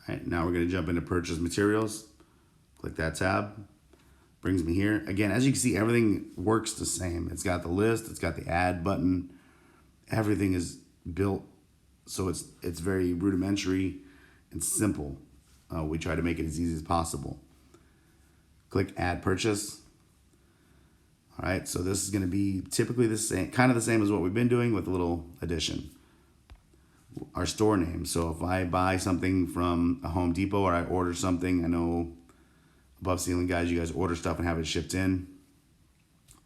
All right, now we're going to jump into purchase materials. Click that tab. Brings me here. Again, as you can see, everything works the same. It's got the list. It's got the add button. Everything is built so it's very rudimentary and simple. We try to make it as easy as possible. Click add purchase. All right, so this is going to be typically the same, kind of the same as what we've been doing with a little addition. Our store name. So if I buy something from a Home Depot or I order something, I know Above Ceiling Guys, you guys order stuff and have it shipped in.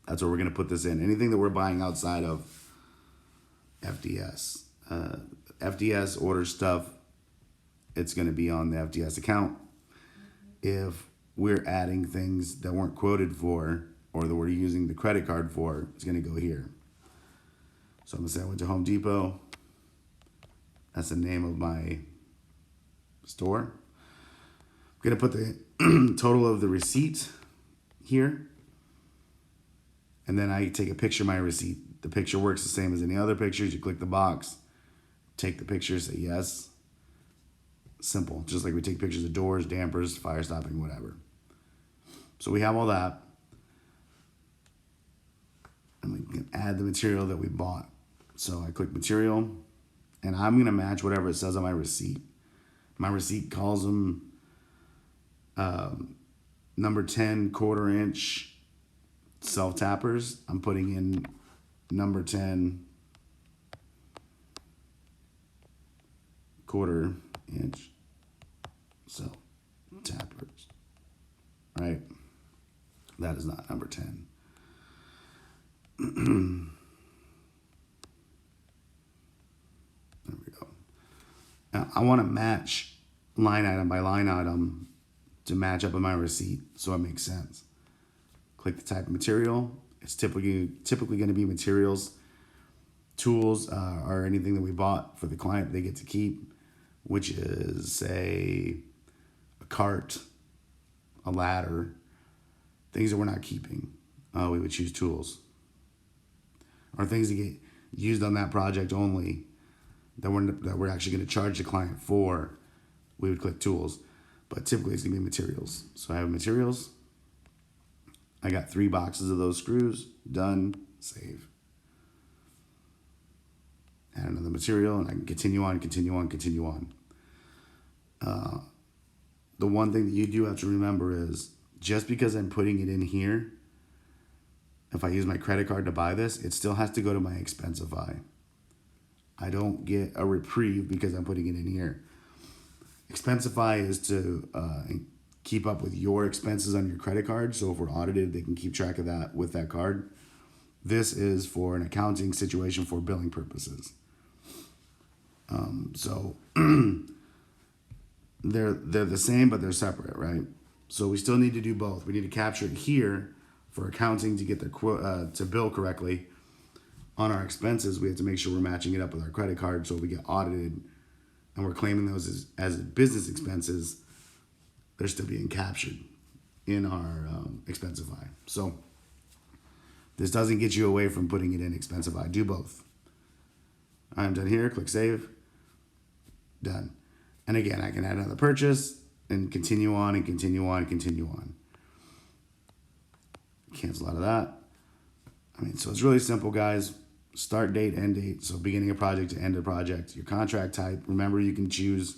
That's where we're going to put this in. Anything that we're buying outside of FDS. FDS orders stuff, it's going to be on the FDS account. If we're adding things that weren't quoted for or that we're using the credit card for, it's going to go here. So I'm going to say I went to Home Depot. That's the name of my store. I'm going to put the total of the receipt here. And then I take a picture of my receipt. The picture works the same as any other pictures. You click the box, take the picture, say yes. Simple, just like we take pictures of doors, dampers, fire stopping, whatever. So we have all that. And we can add the material that we bought. So I click material, and I'm going to match whatever it says on my receipt. My receipt calls them number 10 1/4-inch self-tappers. I'm putting in number 10 1/4-inch self-tappers. Right? That is not number 10. There we go. Now, I want to match line item by line item to match up with my receipt so it makes sense. Click the type of material. It's typically going to be materials. Tools or anything that we bought for the client they get to keep, which is, say, a cart, a ladder, things that we're not keeping. We would choose tools. Or things that get used on that project only that we're actually going to charge the client for, we would click tools. But typically it's going to be materials. So I have materials. I got 3 boxes of those screws. Done. Save. Add another material, and I can continue on, continue on, continue on. The one thing that you do have to remember is just because I'm putting it in here, if I use my credit card to buy this, it still has to go to my Expensify. I don't get a reprieve because I'm putting it in here. Expensify is to keep up with your expenses on your credit card. So if we're audited, they can keep track of that with that card. This is for an accounting situation for billing purposes. So they're the same, but they're separate, right? So we still need to do both. We need to capture it here for accounting to get the to bill correctly. On our expenses, we have to make sure we're matching it up with our credit card so we get audited and we're claiming those as business expenses. They're still being captured in our Expensify. So this doesn't get you away from putting it in Expensify. Do both. I'm done here. Click save. Done. And again, I can add another purchase and continue on and continue on and continue on. Cancel out of that. So it's really simple, guys. Start date, end date. So beginning of project to end of project. Your contract type. Remember, you can choose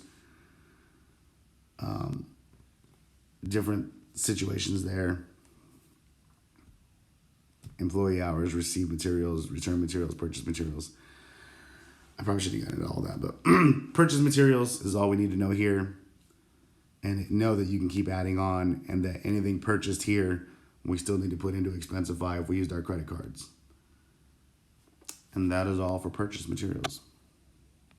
different situations there. Employee hours, receive materials, return materials, purchase materials. I probably should have gotten into all that, but purchase materials is all we need to know here. And know that you can keep adding on, and that anything purchased here, we still need to put into Expensify if we used our credit cards. And that is all for purchase materials.